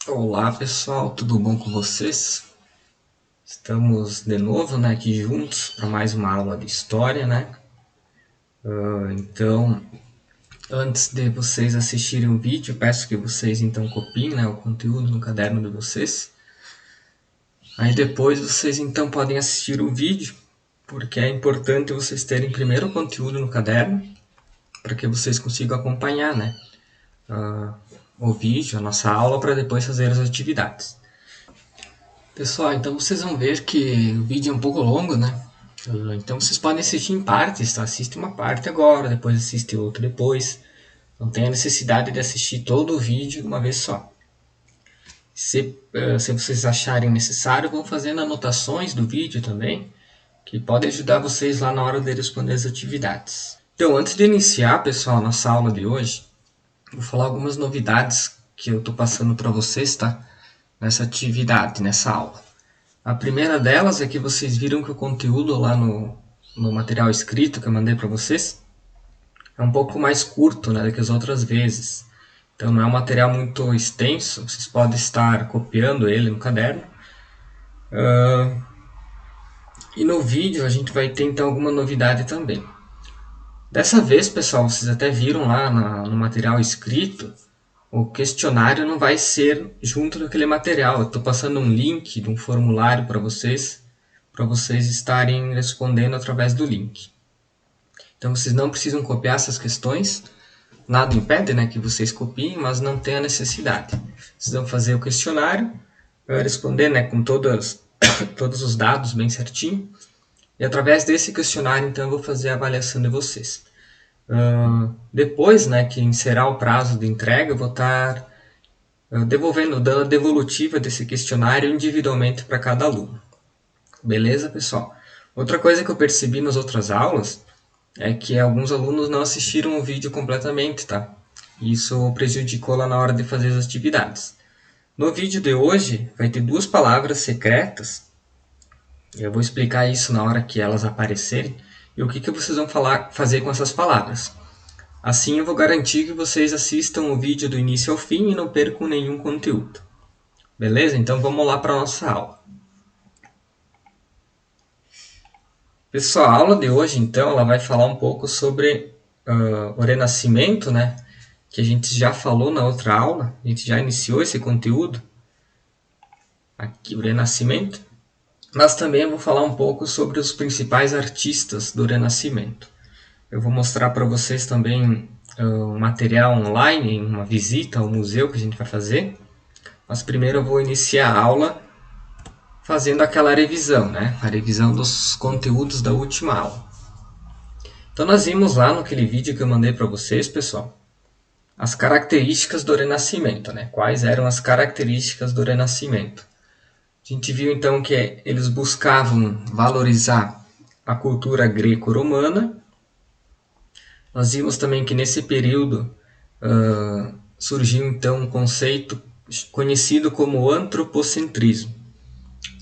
Olá pessoal, tudo bom com vocês? Estamos de novo, aqui juntos para mais uma aula de história, né? Então, antes de vocês assistirem o vídeo, peço que vocês então copiem, o conteúdo no caderno de vocês. Aí depois vocês então podem assistir o vídeo, porque é importante vocês terem primeiro o conteúdo no caderno, para que vocês consigam acompanhar, o vídeo, a nossa aula, para depois fazer as atividades. Pessoal, então vocês vão ver que o vídeo é um pouco longo, né? Então vocês podem assistir em partes, tá? Assiste uma parte agora, depois assiste outra depois. Não tem a necessidade de assistir todo o vídeo de uma vez só. Se vocês acharem necessário, vão fazendo anotações do vídeo também, que pode ajudar vocês lá na hora de responder as atividades. Então, antes de iniciar, pessoal, a nossa aula de hoje, vou falar algumas novidades que eu estou passando para vocês, tá? Nessa atividade, nessa aula. A primeira delas é que vocês viram que o conteúdo lá no material escrito que eu mandei para vocês é um pouco mais curto, do que as outras vezes. Então não é um material muito extenso, vocês podem estar copiando ele no caderno. E no vídeo a gente vai ter então alguma novidade também. Dessa vez, pessoal, vocês até viram lá no material escrito, o questionário não vai ser junto daquele material. Eu estou passando um link de um formulário para vocês estarem respondendo através do link. Então vocês não precisam copiar essas questões, nada impede que vocês copiem, mas não tem a necessidade. Vocês vão fazer o questionário, responder com todos os dados bem certinho, e através desse questionário então eu vou fazer a avaliação de vocês. Depois que encerrar o prazo de entrega, eu vou estar dando a devolutiva desse questionário individualmente para cada aluno. Beleza, pessoal? Outra coisa que eu percebi nas outras aulas é que alguns alunos não assistiram o vídeo completamente, tá? Isso prejudicou lá na hora de fazer as atividades. No vídeo de hoje vai ter duas palavras secretas. Eu vou explicar isso na hora que elas aparecerem e o que vocês vão fazer com essas palavras. Assim eu vou garantir que vocês assistam o vídeo do início ao fim e não percam nenhum conteúdo. Beleza? Então vamos lá para a nossa aula. Pessoal, a aula de hoje, então, ela vai falar um pouco sobre o Renascimento, que a gente já falou na outra aula, a gente já iniciou esse conteúdo, aqui o Renascimento, mas também eu vou falar um pouco sobre os principais artistas do Renascimento. Eu vou mostrar para vocês também um material online, uma visita ao museu que a gente vai fazer, mas primeiro eu vou iniciar a aula fazendo aquela revisão, a revisão dos conteúdos da última aula. Então nós vimos lá naquele vídeo que eu mandei para vocês, pessoal, as características do Renascimento, quais eram as características do Renascimento. A gente viu então que eles buscavam valorizar a cultura greco-romana. Nós vimos também que nesse período surgiu então um conceito conhecido como antropocentrismo.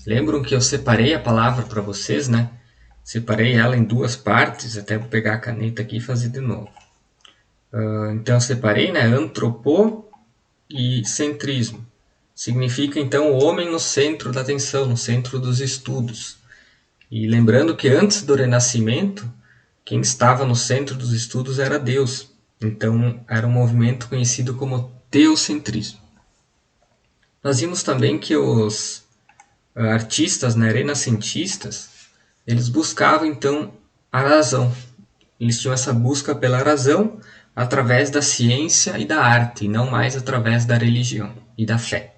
Lembram que eu separei a palavra para vocês, Separei ela em duas partes, até vou pegar a caneta aqui e fazer de novo. Então eu separei, antropo e centrismo. Significa então o homem no centro da atenção, no centro dos estudos. E lembrando que antes do Renascimento, quem estava no centro dos estudos era Deus. Então era um movimento conhecido como teocentrismo. Nós vimos também que os artistas, renascentistas, eles buscavam então a razão. Eles tinham essa busca pela razão através da ciência e da arte, e não mais através da religião e da fé.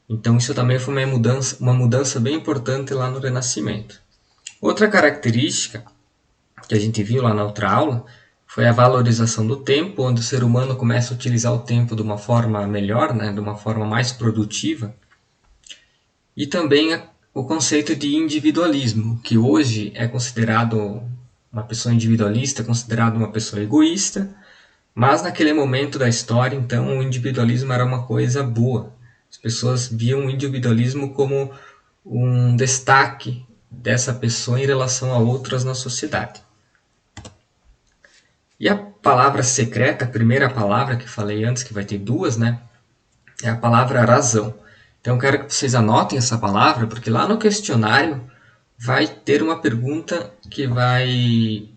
Então isso também foi uma mudança bem importante lá no Renascimento. Outra característica que a gente viu lá na outra aula foi a valorização do tempo, onde o ser humano começa a utilizar o tempo de uma forma melhor, de uma forma mais produtiva. E também o conceito de individualismo, que hoje é considerado uma pessoa individualista, considerado uma pessoa egoísta, mas naquele momento da história, então, o individualismo era uma coisa boa. As pessoas viam o individualismo como um destaque dessa pessoa em relação a outras na sociedade. E a palavra secreta, a primeira palavra que falei antes, que vai ter duas, é a palavra razão. Então, eu quero que vocês anotem essa palavra, porque lá no questionário vai ter uma pergunta que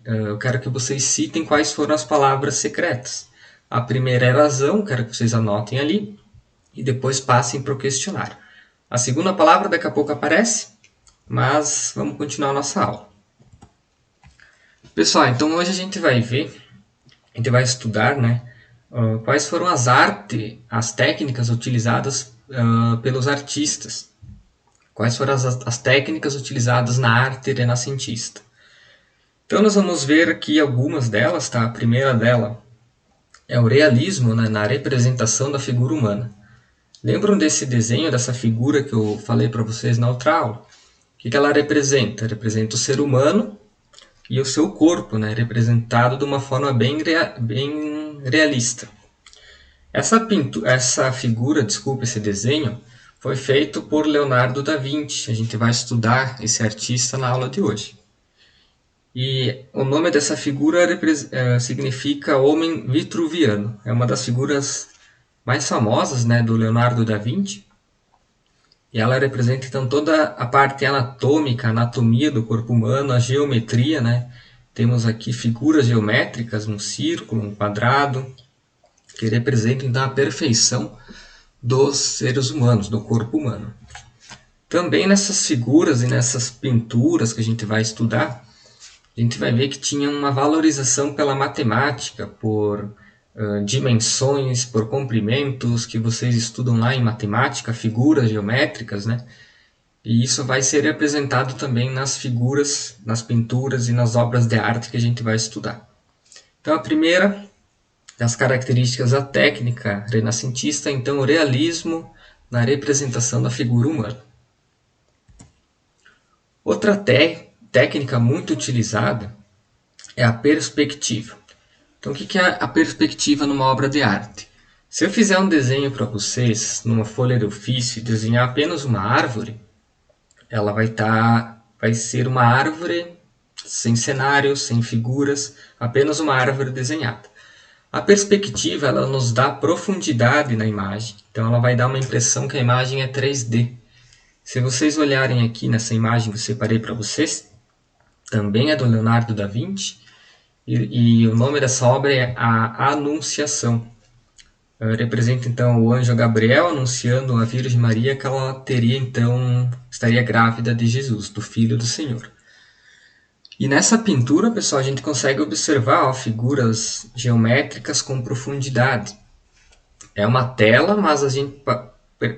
eu quero que vocês citem quais foram as palavras secretas. A primeira é razão, quero que vocês anotem ali, e depois passem para o questionário. A segunda palavra daqui a pouco aparece, mas vamos continuar a nossa aula. Pessoal, então hoje a gente vai estudar, né, quais foram as técnicas utilizadas pelos artistas. Quais foram as técnicas utilizadas na arte renascentista. Então nós vamos ver aqui algumas delas, tá? A primeira dela é o realismo, né, na representação da figura humana. Lembram desse desenho, dessa figura que eu falei para vocês na outra aula? O que ela representa? Representa o ser humano e o seu corpo, né, representado de uma forma bem realista. Esse desenho, foi feito por Leonardo da Vinci. A gente vai estudar esse artista na aula de hoje. E o nome dessa figura significa homem vitruviano. É uma das figuras mais famosas, né, do Leonardo da Vinci. E ela representa então toda a parte anatômica, a anatomia do corpo humano, a geometria, né? Temos aqui figuras geométricas, um círculo, um quadrado, que representam então a perfeição dos seres humanos, do corpo humano. Também nessas figuras e nessas pinturas que a gente vai estudar, a gente vai ver que tinha uma valorização pela matemática, por dimensões, por comprimentos, que vocês estudam lá em matemática, figuras geométricas, né? E isso vai ser representado também nas figuras, nas pinturas e nas obras de arte que a gente vai estudar. Então a primeira das características da técnica renascentista, então, o realismo na representação da figura humana. Outra técnica muito utilizada é a perspectiva. Então, o que é a perspectiva numa obra de arte? Se eu fizer um desenho para vocês, numa folha de ofício, e desenhar apenas uma árvore, ela vai ser uma árvore sem cenários, sem figuras, apenas uma árvore desenhada. A perspectiva, ela nos dá profundidade na imagem, então ela vai dar uma impressão que a imagem é 3D. Se vocês olharem aqui nessa imagem que eu separei para vocês, também é do Leonardo da Vinci, e o nome dessa obra é A Anunciação. Representa então o anjo Gabriel anunciando a Virgem Maria que ela estaria grávida de Jesus, do Filho do Senhor. E nessa pintura, pessoal, a gente consegue observar figuras geométricas com profundidade. É uma tela, mas a gente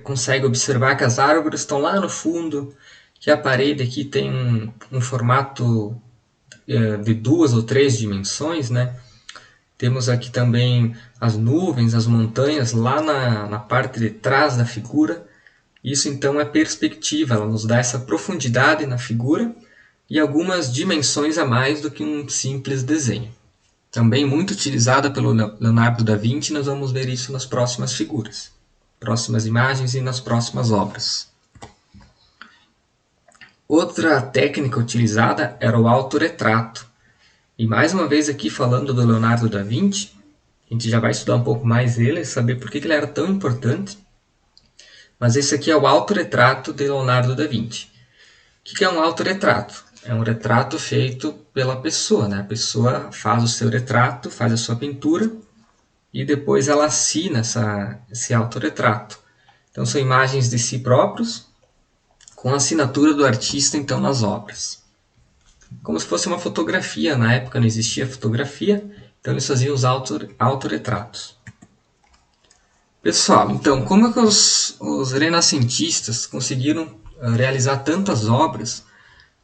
consegue observar que as árvores estão lá no fundo, que a parede aqui tem um formato de 2 ou 3 dimensões, né? Temos aqui também as nuvens, as montanhas lá na parte de trás da figura. Isso então é perspectiva, ela nos dá essa profundidade na figura e algumas dimensões a mais do que um simples desenho. Também muito utilizada pelo Leonardo da Vinci, nós vamos ver isso nas próximas figuras, próximas imagens e nas próximas obras. Outra técnica utilizada era o autorretrato. E mais uma vez aqui falando do Leonardo da Vinci, a gente já vai estudar um pouco mais ele, saber por que ele era tão importante. Mas esse aqui é o autorretrato de Leonardo da Vinci. O que é um autorretrato? É um retrato feito pela pessoa, né? A pessoa faz o seu retrato, faz a sua pintura e depois ela assina esse autorretrato. Então são imagens de si próprios com a assinatura do artista então nas obras. Como se fosse uma fotografia, na época não existia fotografia, então eles faziam os autorretratos. Pessoal, então como é que os renascentistas conseguiram realizar tantas obras?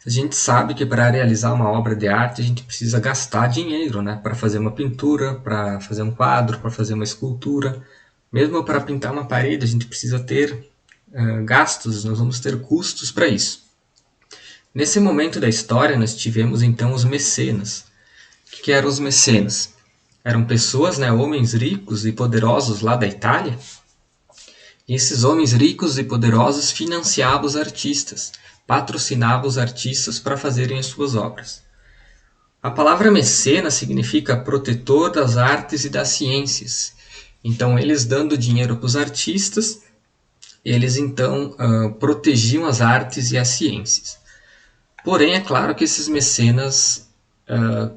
A gente sabe que para realizar uma obra de arte a gente precisa gastar dinheiro, né? Para fazer uma pintura, para fazer um quadro, para fazer uma escultura. Mesmo para pintar uma parede a gente precisa ter gastos, nós vamos ter custos para isso. Nesse momento da história nós tivemos então os mecenas. O que eram os mecenas? Eram pessoas, né, homens ricos e poderosos lá da Itália. E esses homens ricos e poderosos financiavam os artistas, patrocinavam os artistas para fazerem as suas obras. A palavra mecenas significa protetor das artes e das ciências. Então, eles dando dinheiro para os artistas, eles então protegiam as artes e as ciências. Porém, é claro que esses mecenas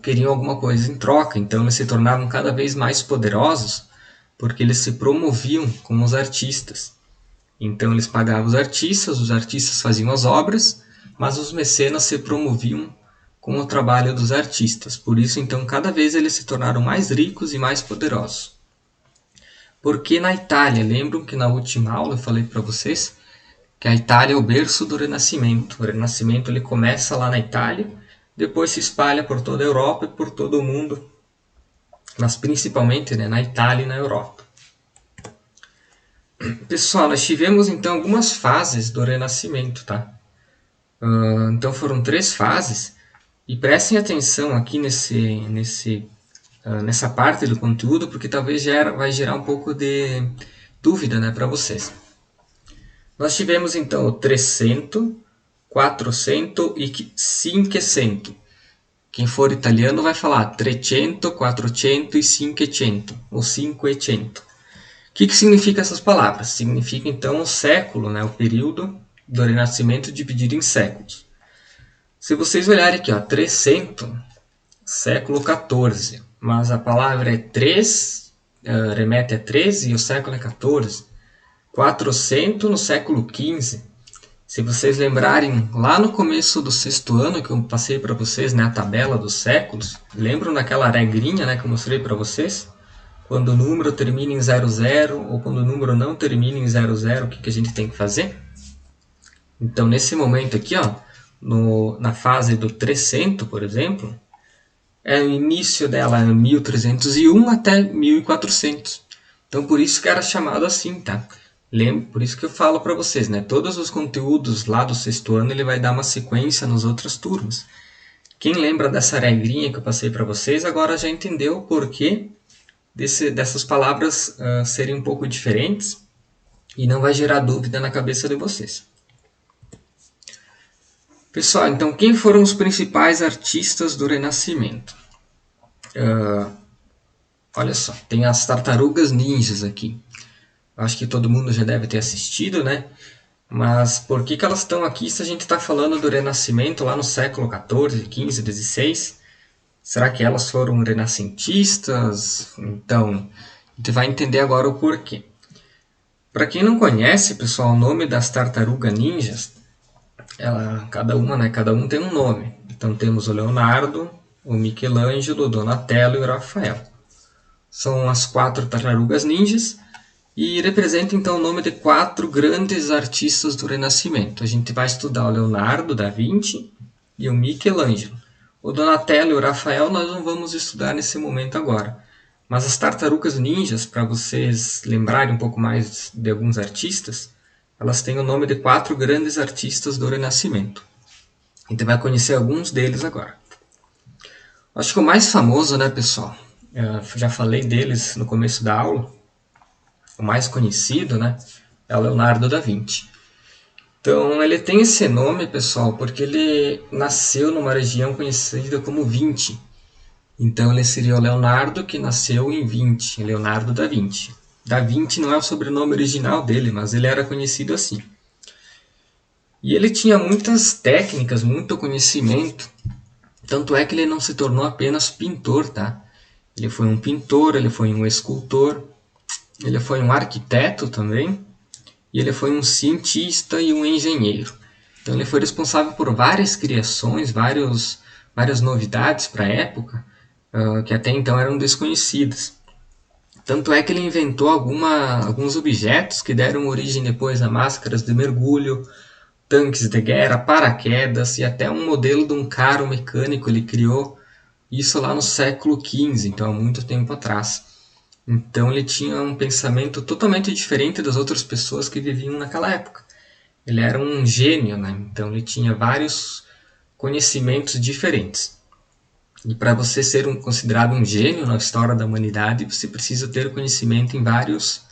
queriam alguma coisa em troca, então eles se tornavam cada vez mais poderosos porque eles se promoviam como os artistas. Então eles pagavam os artistas faziam as obras, mas os mecenas se promoviam com o trabalho dos artistas. Por isso, então, cada vez eles se tornaram mais ricos e mais poderosos. Porque na Itália, lembram que na última aula eu falei para vocês que a Itália é o berço do Renascimento. O Renascimento ele começa lá na Itália, depois se espalha por toda a Europa e por todo o mundo, mas principalmente, né, na Itália e na Europa. Pessoal, nós tivemos então algumas fases do Renascimento, tá? Então foram 3 fases, e prestem atenção aqui nessa parte do conteúdo, porque talvez vai gerar um pouco de dúvida, né, para vocês. Nós tivemos então o 300, 400 e 500. Quem for italiano vai falar 300, 400 e 500, ou 500. O que significa essas palavras? Significa então o século, né, o período do Renascimento dividido em séculos. Se vocês olharem aqui, ó, 300, século 14, mas a palavra é 3, remete a 13 e o século é 14. 400 no século 15. Se vocês lembrarem, lá no começo do 6º ano que eu passei para vocês, né, a tabela dos séculos, lembram daquela regrinha, né, que eu mostrei para vocês? Quando o número termina em 00 ou quando o número não termina em 00, o que a gente tem que fazer? Então, nesse momento aqui, ó, na fase do 300, por exemplo, o início dela é 1301 até 1400. Então, por isso que era chamado assim, tá? Por isso que eu falo para vocês, né? Todos os conteúdos lá do 6º ano ele vai dar uma sequência nas outras turmas. Quem lembra dessa regrinha que eu passei para vocês, agora já entendeu o porquê dessas palavras serem um pouco diferentes e não vai gerar dúvida na cabeça de vocês. Pessoal, então quem foram os principais artistas do Renascimento? Olha só, tem as tartarugas ninjas aqui. Acho que todo mundo já deve ter assistido, né? Mas por que elas estão aqui se a gente está falando do Renascimento lá no século XIV, XV, XVI? Será que elas foram renascentistas? Então, a gente vai entender agora o porquê. Para quem não conhece, pessoal, o nome das tartarugas ninjas, cada um tem um nome. Então temos o Leonardo, o Michelangelo, o Donatello e o Rafael. São as 4 tartarugas ninjas e representam então o nome de 4 grandes artistas do Renascimento. A gente vai estudar o Leonardo da Vinci e o Michelangelo. O Donatello e o Rafael nós não vamos estudar nesse momento agora. Mas as tartarugas ninjas, para vocês lembrarem um pouco mais de alguns artistas, elas têm o nome de 4 grandes artistas do Renascimento. A gente vai conhecer alguns deles agora. Acho que o mais famoso, né, pessoal? Eu já falei deles no começo da aula. O mais conhecido, né, é o Leonardo da Vinci. Então, ele tem esse nome, pessoal, porque ele nasceu numa região conhecida como Vinci. Então, ele seria o Leonardo que nasceu em Vinci, Leonardo da Vinci. Da Vinci não é o sobrenome original dele, mas ele era conhecido assim. E ele tinha muitas técnicas, muito conhecimento. Tanto é que ele não se tornou apenas pintor, tá? Ele foi um pintor, ele foi um escultor, ele foi um arquiteto também, e ele foi um cientista e um engenheiro. Então ele foi responsável por várias criações, várias novidades para a época, que até então eram desconhecidas. Tanto é que ele inventou alguns objetos que deram origem depois a máscaras de mergulho, tanques de guerra, paraquedas e até um modelo de um carro mecânico ele criou, isso lá no século XV, então há muito tempo atrás. Então ele tinha um pensamento totalmente diferente das outras pessoas que viviam naquela época. Ele era um gênio, né? Então ele tinha vários conhecimentos diferentes. E para você ser considerado um gênio na história da humanidade, você precisa ter conhecimento em várias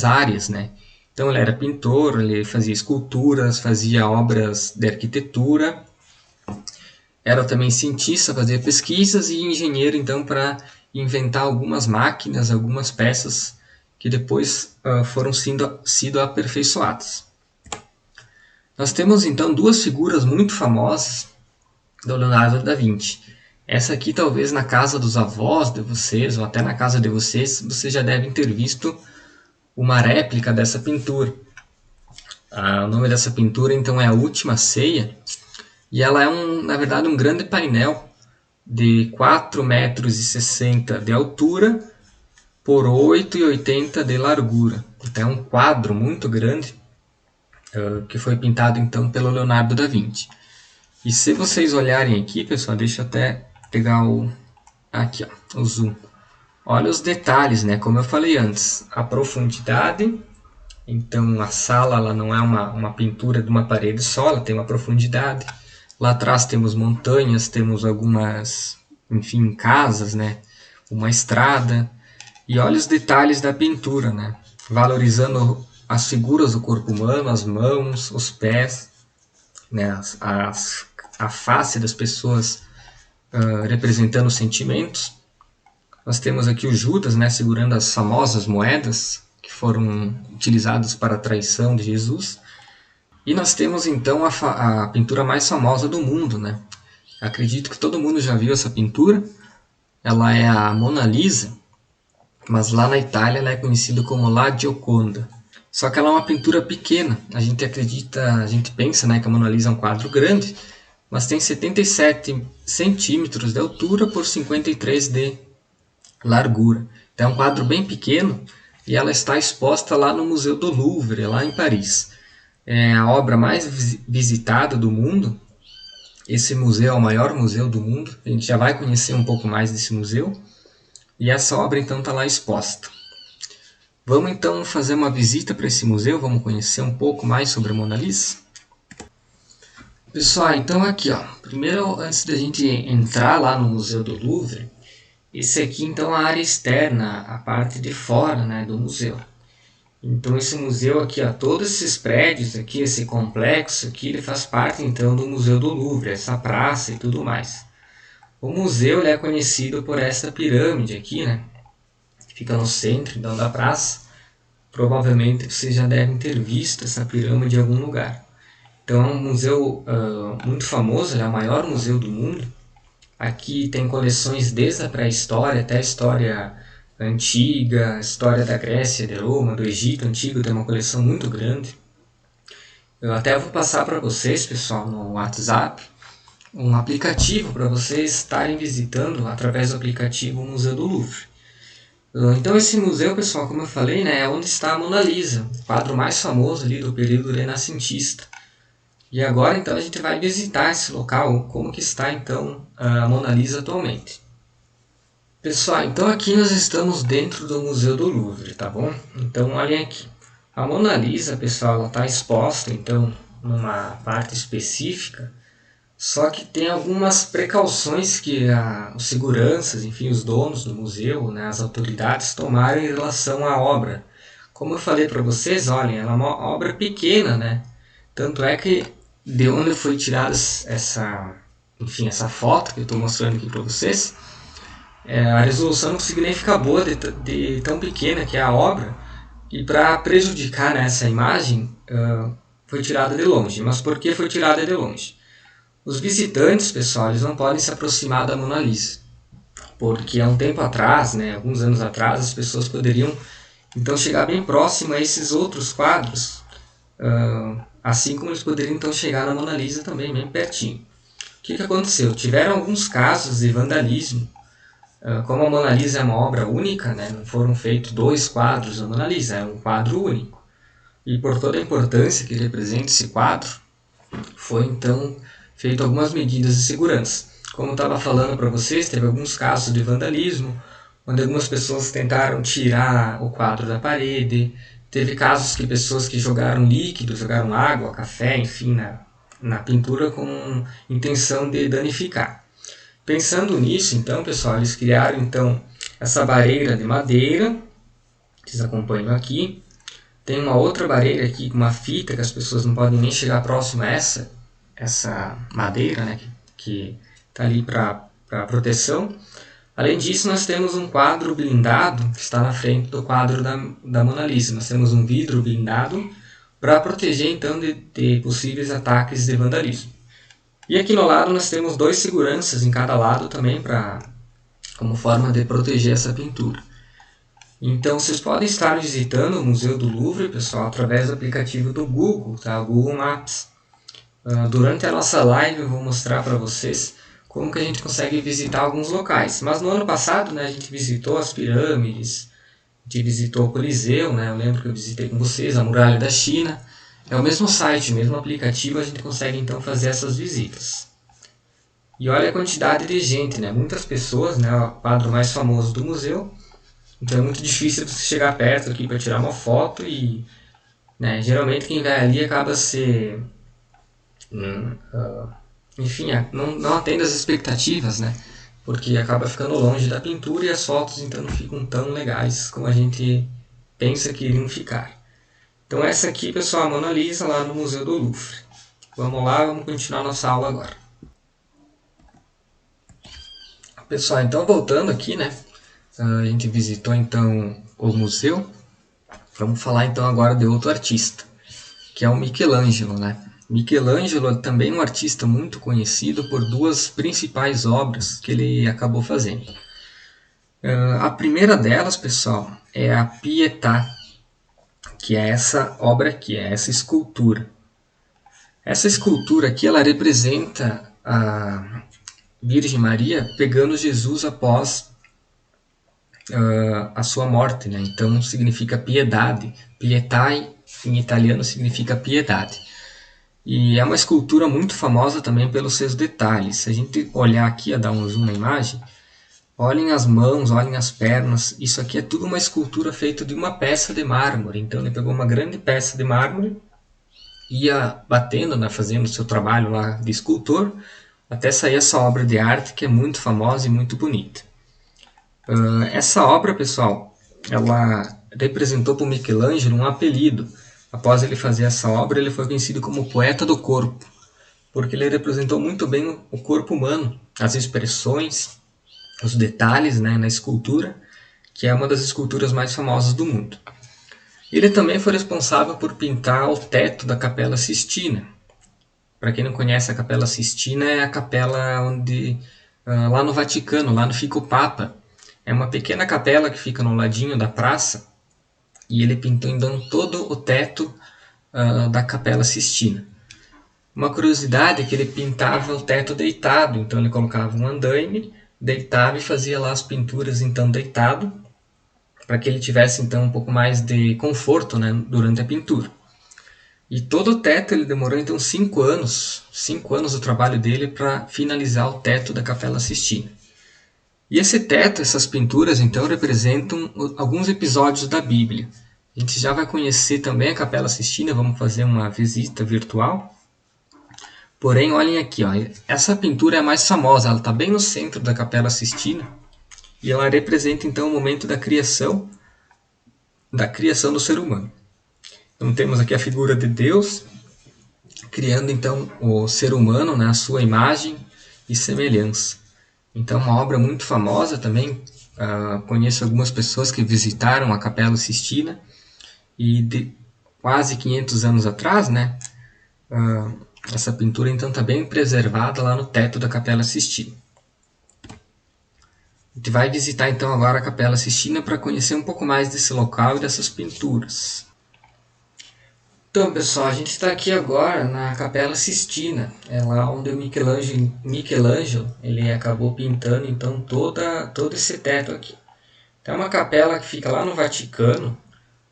áreas, né? Então ele era pintor, ele fazia esculturas, fazia obras de arquitetura, era também cientista, fazia pesquisas e engenheiro então para inventar algumas máquinas, algumas peças que depois foram sido aperfeiçoadas. Nós temos então duas figuras muito famosas do Leonardo da Vinci. Essa aqui talvez na casa dos avós de vocês, ou até na casa de vocês, vocês já devem ter visto uma réplica dessa pintura. O nome dessa pintura então é A Última Ceia, e ela é na verdade um grande painel de 4,60 metros de altura por 8,80 de largura. Então é um quadro muito grande que foi pintado então pelo Leonardo da Vinci. E se vocês olharem aqui, pessoal, deixa eu até pegar o zoom. Olha os detalhes, né? Como eu falei antes, a profundidade. Então a sala ela não é uma pintura de uma parede só, ela tem uma profundidade. Lá atrás temos montanhas, temos algumas, enfim, casas, né? Uma estrada. E olha os detalhes da pintura, né? Valorizando as figuras do corpo humano, as mãos, os pés, né? A face das pessoas representando sentimentos. Nós temos aqui o Judas, né, segurando as famosas moedas que foram utilizadas para a traição de Jesus. E nós temos então a pintura mais famosa do mundo, né? Acredito que todo mundo já viu essa pintura. Ela é a Mona Lisa, mas lá na Itália ela é conhecida como La Gioconda. Só que ela é uma pintura pequena. A gente pensa, né, que a Mona Lisa é um quadro grande, mas tem 77 centímetros de altura por 53 de largura. Então é um quadro bem pequeno e ela está exposta lá no Museu do Louvre, lá em Paris. É a obra mais visitada do mundo. Esse museu é o maior museu do mundo. A gente já vai conhecer um pouco mais desse museu. E essa obra então está lá exposta. Vamos então fazer uma visita para esse museu, vamos conhecer um pouco mais sobre a Mona Lisa. Pessoal, então aqui, ó, primeiro antes da gente entrar lá no Museu do Louvre, esse aqui então é a área externa, a parte de fora, né, do museu. Então esse museu aqui, ó, todos esses prédios aqui, esse complexo aqui, ele faz parte então do Museu do Louvre, essa praça e tudo mais. O museu ele é conhecido por essa pirâmide aqui, né? Fica no centro então, da praça. Provavelmente vocês já devem ter visto essa pirâmide em algum lugar. Então é um museu muito famoso, ele é o maior museu do mundo. Aqui tem coleções desde a pré-história até a história antiga, a história da Grécia, de Roma, do Egito Antigo, tem uma coleção muito grande. Eu até vou passar para vocês, pessoal, no WhatsApp, um aplicativo para vocês estarem visitando através do aplicativo o Museu do Louvre. Então esse museu, pessoal, como eu falei, né, é onde está a Mona Lisa, o quadro mais famoso ali do período renascentista. E agora então a gente vai visitar esse local, como que está então a Mona Lisa atualmente. Pessoal, então aqui nós estamos dentro do Museu do Louvre, tá bom? Então olhem aqui. A Mona Lisa, pessoal, ela está exposta então numa parte específica, só que tem algumas precauções que os seguranças, enfim, os donos do museu, né, as autoridades tomaram em relação à obra. Como eu falei para vocês, olhem, ela é uma obra pequena, né? Tanto é que de onde foi tirada essa foto que eu estou mostrando aqui para vocês, a resolução não conseguiu nem ficar boa de tão pequena que é a obra, e para prejudicar, né, essa imagem, foi tirada de longe. Mas por que foi tirada de longe? Os visitantes, pessoal, eles não podem se aproximar da Mona Lisa, porque há um tempo atrás, né, alguns anos atrás, as pessoas poderiam então chegar bem próximo a esses outros quadros, assim como eles poderiam então chegar na Mona Lisa também, bem pertinho. O que aconteceu? Tiveram alguns casos de vandalismo. Como a Mona Lisa é uma obra única, né, não foram feitos 2 quadros da Mona Lisa, é um quadro único. E por toda a importância que representa esse quadro, foi então feito algumas medidas de segurança. Como eu estava falando para vocês, teve alguns casos de vandalismo, onde algumas pessoas tentaram tirar o quadro da parede. Teve casos que pessoas que jogaram líquido, jogaram água, café, enfim, na pintura com intenção de danificar. Pensando nisso, então, pessoal, eles criaram então essa barreira de madeira, vocês acompanham aqui. Tem uma outra barreira aqui com uma fita que as pessoas não podem nem chegar próximo a essa madeira, né, que está ali para proteção. Além disso, nós temos um quadro blindado que está na frente do quadro da Mona Lisa. Nós temos um vidro blindado para proteger então de possíveis ataques de vandalismo. E aqui no lado nós temos 2 seguranças em cada lado também como forma de proteger essa pintura. Então vocês podem estar visitando o Museu do Louvre, pessoal, através do aplicativo do Google, tá? O Google Maps. Durante a nossa live eu vou mostrar para vocês como que a gente consegue visitar alguns locais. Mas no ano passado, né, a gente visitou as pirâmides, a gente visitou o Coliseu, né? Eu lembro que eu visitei com vocês a Muralha da China. É o mesmo site, o mesmo aplicativo, a gente consegue então fazer essas visitas. E olha a quantidade de gente, né? Muitas pessoas, né? O quadro mais famoso do museu. Então é muito difícil você chegar perto aqui para tirar uma foto e, né, geralmente quem vai ali acaba se... enfim, não atende às expectativas, né? Porque acaba ficando longe da pintura e as fotos então não ficam tão legais como a gente pensa que iriam ficar. Então essa aqui, pessoal, a Mona Lisa lá no Museu do Louvre. Vamos lá, vamos continuar nossa aula agora. Pessoal, então voltando aqui, né? A gente visitou então o museu. Vamos falar então agora de outro artista, que é o Michelangelo, né? Michelangelo é também um artista muito conhecido por 2 principais obras que ele acabou fazendo. A primeira delas, pessoal, é a Pietà, que é essa obra aqui, é essa escultura. Essa escultura aqui, ela representa a Virgem Maria pegando Jesus após a sua morte, né? Então significa piedade. Pietà em italiano significa piedade. E é uma escultura muito famosa também pelos seus detalhes. Se a gente olhar aqui, dar um zoom na imagem, olhem as mãos, olhem as pernas. Isso aqui é tudo uma escultura feita de uma peça de mármore. Então ele pegou uma grande peça de mármore, ia batendo, né, fazendo o seu trabalho lá de escultor, até sair essa obra de arte que é muito famosa e muito bonita. Essa obra, pessoal, ela representou para o Michelangelo um apelido. Após ele fazer essa obra, ele foi conhecido como poeta do corpo, porque ele representou muito bem o corpo humano, as expressões, os detalhes, né, na escultura, que é uma das esculturas mais famosas do mundo. Ele também foi responsável por pintar o teto da Capela Sistina. Para quem não conhece, a Capela Sistina é a capela onde, lá no Vaticano, lá onde fica o Papa. É uma pequena capela que fica no ladinho da praça, e ele pintou então todo o teto da Capela Sistina. Uma curiosidade é que ele pintava o teto deitado, então ele colocava um andaime, deitava e fazia lá as pinturas então deitado, para que ele tivesse então um pouco mais de conforto, né, durante a pintura. E todo o teto ele demorou então 5 anos do trabalho dele para finalizar o teto da Capela Sistina. E esse teto, essas pinturas então representam alguns episódios da Bíblia. A gente já vai conhecer também a Capela Sistina, vamos fazer uma visita virtual. Porém, olhem aqui, ó, essa pintura é a mais famosa, ela está bem no centro da Capela Sistina. E ela representa então o momento da criação do ser humano. Então temos aqui a figura de Deus, criando então o ser humano, né, a sua imagem e semelhança. Então uma obra muito famosa também, conheço algumas pessoas que visitaram a Capela Sistina, e de quase 500 anos atrás, né, essa pintura então está bem preservada lá no teto da Capela Sistina. A gente vai visitar então agora a Capela Sistina para conhecer um pouco mais desse local e dessas pinturas. Então, pessoal, a gente está aqui agora na Capela Sistina, é lá onde o Michelangelo ele acabou pintando então todo esse teto aqui. Então, é uma capela que fica lá no Vaticano,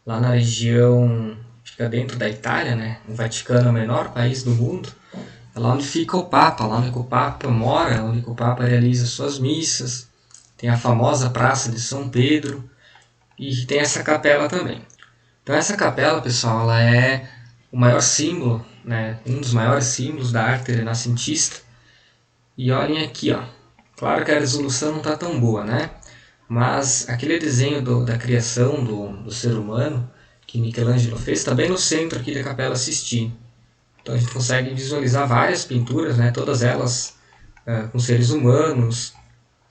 lá na região, fica dentro da Itália, né? O Vaticano é o menor país do mundo, é lá onde fica o Papa, lá onde o Papa mora, onde o Papa realiza suas missas. Tem a famosa Praça de São Pedro e tem essa capela também. Então essa capela, pessoal, ela é o maior símbolo, né, um dos maiores símbolos da arte renascentista. E olhem aqui, ó. Claro que a resolução não está tão boa, né? Mas aquele desenho da criação do ser humano que Michelangelo fez está bem no centro aqui da Capela Sistina. Então a gente consegue visualizar várias pinturas, né, todas elas com seres humanos,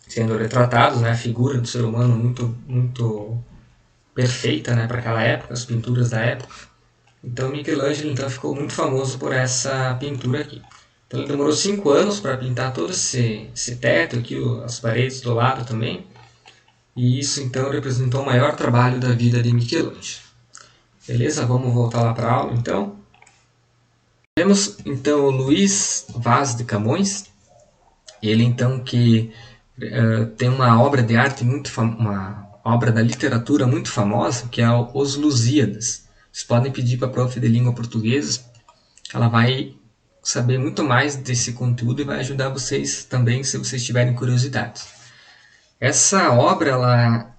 sendo retratados, né, a figura do ser humano muito perfeita, né, para aquela época, as pinturas da época. Então Michelangelo então ficou muito famoso por essa pintura aqui. Então ele demorou 5 anos para pintar todo esse teto aqui, as paredes do lado também. E isso então representou o maior trabalho da vida de Michelangelo. Beleza? Vamos voltar lá para a aula então. Temos então o Luiz Vaz de Camões. Ele então que tem uma obra de arte uma obra da literatura muito famosa, que é Os Lusíadas. Vocês podem pedir para a prof de língua portuguesa, ela vai saber muito mais desse conteúdo e vai ajudar vocês também se vocês tiverem curiosidade. Essa obra ela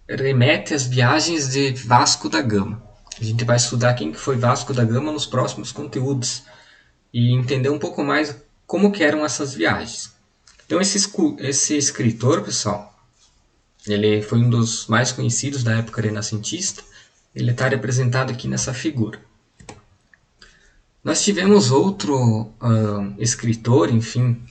remete às viagens de Vasco da Gama. A gente vai estudar quem que foi Vasco da Gama nos próximos conteúdos e entender um pouco mais como que eram essas viagens. Então esse escritor, pessoal, ele foi um dos mais conhecidos da época renascentista. Ele está representado aqui nessa figura. Nós tivemos outro escritor, enfim,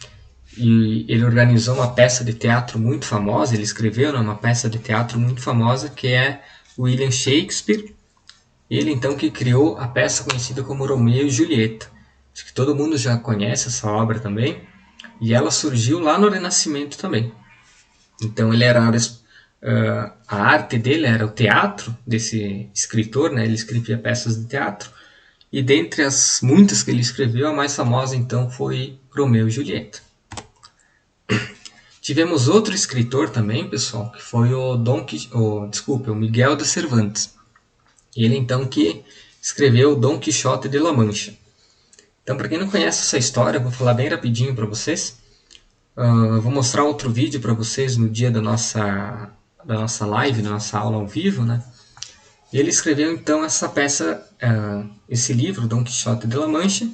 e ele organizou uma peça de teatro muito famosa, ele escreveu uma peça de teatro muito famosa, que é William Shakespeare. Ele então que criou a peça conhecida como Romeu e Julieta. Acho que todo mundo já conhece essa obra também, e ela surgiu lá no Renascimento também. Então ele era a arte dele era o teatro desse escritor, né? Ele escrevia peças de teatro, e dentre as muitas que ele escreveu, a mais famosa então foi Romeu e Julieta. Tivemos outro escritor também, pessoal, que foi o Miguel de Cervantes. Ele então que escreveu Dom Quixote de La Mancha. Então, para quem não conhece essa história, eu vou falar bem rapidinho para vocês. Eu vou mostrar outro vídeo para vocês no dia da nossa live, da nossa aula ao vivo, né? Ele escreveu então essa peça, esse livro, Dom Quixote de La Mancha.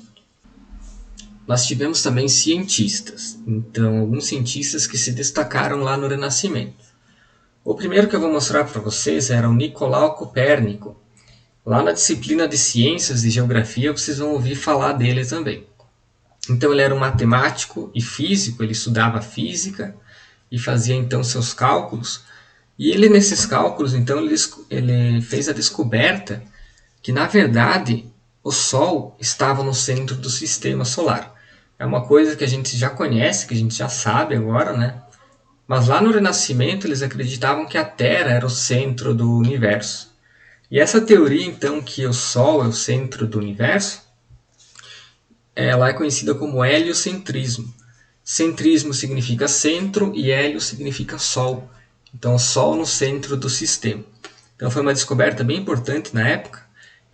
Nós tivemos também cientistas, então alguns cientistas que se destacaram lá no Renascimento. O primeiro que eu vou mostrar para vocês era o Nicolau Copérnico. Lá na disciplina de Ciências e Geografia vocês vão ouvir falar dele também. Então ele era um matemático e físico, ele estudava física e fazia então seus cálculos. E ele nesses cálculos então ele fez a descoberta que na verdade o Sol estava no centro do sistema solar. É uma coisa que a gente já conhece, que a gente já sabe agora, né? Mas lá no Renascimento eles acreditavam que a Terra era o centro do universo. E essa teoria, então, que o Sol é o centro do universo, ela é conhecida como heliocentrismo. Centrismo significa centro e hélio significa Sol. Então, o Sol no centro do sistema. Então, foi uma descoberta bem importante na época.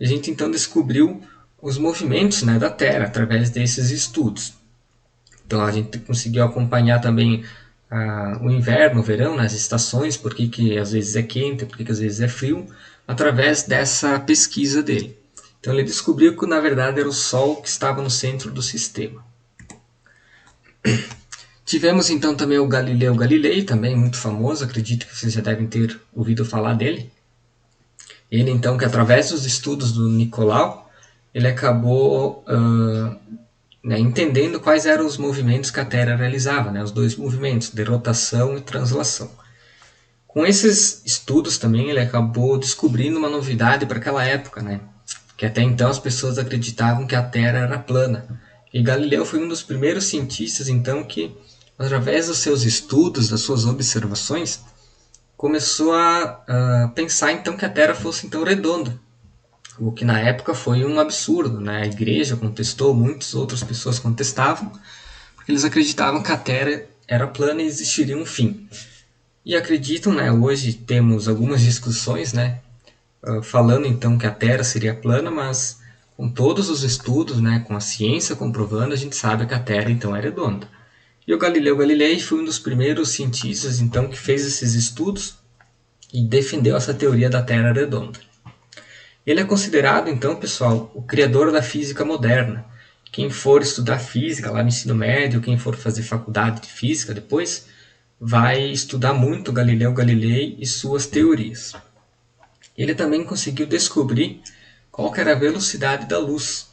E a gente, então, descobriu os movimentos, né, da Terra através desses estudos. Então, a gente conseguiu acompanhar também o inverno, o verão, as estações, por que às vezes é quente, por que às vezes é frio, através dessa pesquisa dele. Então ele descobriu que na verdade era o Sol que estava no centro do sistema. Tivemos então também o Galileu Galilei, também muito famoso, acredito que vocês já devem ter ouvido falar dele. Ele então que através dos estudos do Nicolau, ele acabou entendendo quais eram os movimentos que a Terra realizava, né? Os dois movimentos, de rotação e translação. Com esses estudos também ele acabou descobrindo uma novidade para aquela época, né? Que até então as pessoas acreditavam que a Terra era plana. E Galileu foi um dos primeiros cientistas então que, através dos seus estudos, das suas observações, começou a pensar então que a Terra fosse então redonda. O que na época foi um absurdo, né? A igreja contestou, muitas outras pessoas contestavam, porque eles acreditavam que a Terra era plana e existiria um fim. E acreditam, né? Hoje temos algumas discussões, né? Falando então que a Terra seria plana, mas com todos os estudos, né? Com a ciência comprovando, a gente sabe que a Terra então é redonda. E o Galileu Galilei foi um dos primeiros cientistas então que fez esses estudos e defendeu essa teoria da Terra redonda. Ele é considerado, então, pessoal, o criador da física moderna. Quem for estudar física lá no ensino médio, quem for fazer faculdade de física depois, vai estudar muito Galileu Galilei e suas teorias. Ele também conseguiu descobrir qual que era a velocidade da luz.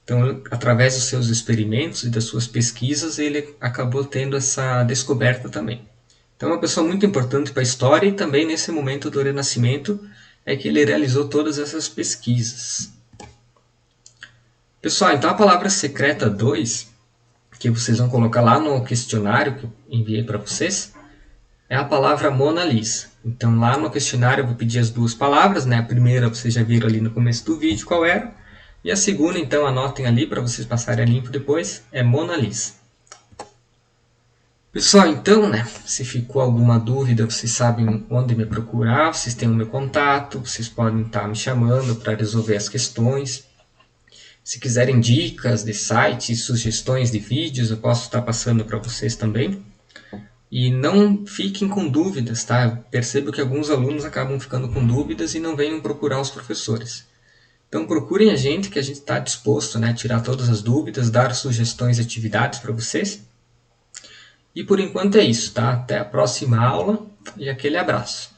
Então, através dos seus experimentos e das suas pesquisas, ele acabou tendo essa descoberta também. Então, é uma pessoa muito importante para a história e também nesse momento do Renascimento é que ele realizou todas essas pesquisas. Pessoal, então a palavra secreta 2, que vocês vão colocar lá no questionário que eu enviei para vocês, é a palavra Mona Lisa. Então lá no questionário eu vou pedir as duas palavras, né? A primeira vocês já viram ali no começo do vídeo qual era, e a segunda, então anotem ali para vocês passarem a limpo depois, é Mona Lisa. Pessoal, então, né, se ficou alguma dúvida, vocês sabem onde me procurar, vocês têm o meu contato, vocês podem estar me chamando para resolver as questões. Se quiserem dicas de sites, sugestões de vídeos, eu posso estar passando para vocês também. E não fiquem com dúvidas, tá? Eu percebo que alguns alunos acabam ficando com dúvidas e não venham procurar os professores. Então procurem a gente, que a gente está disposto, né, a tirar todas as dúvidas, dar sugestões de atividades para vocês. E por enquanto é isso, tá? Até a próxima aula e aquele abraço.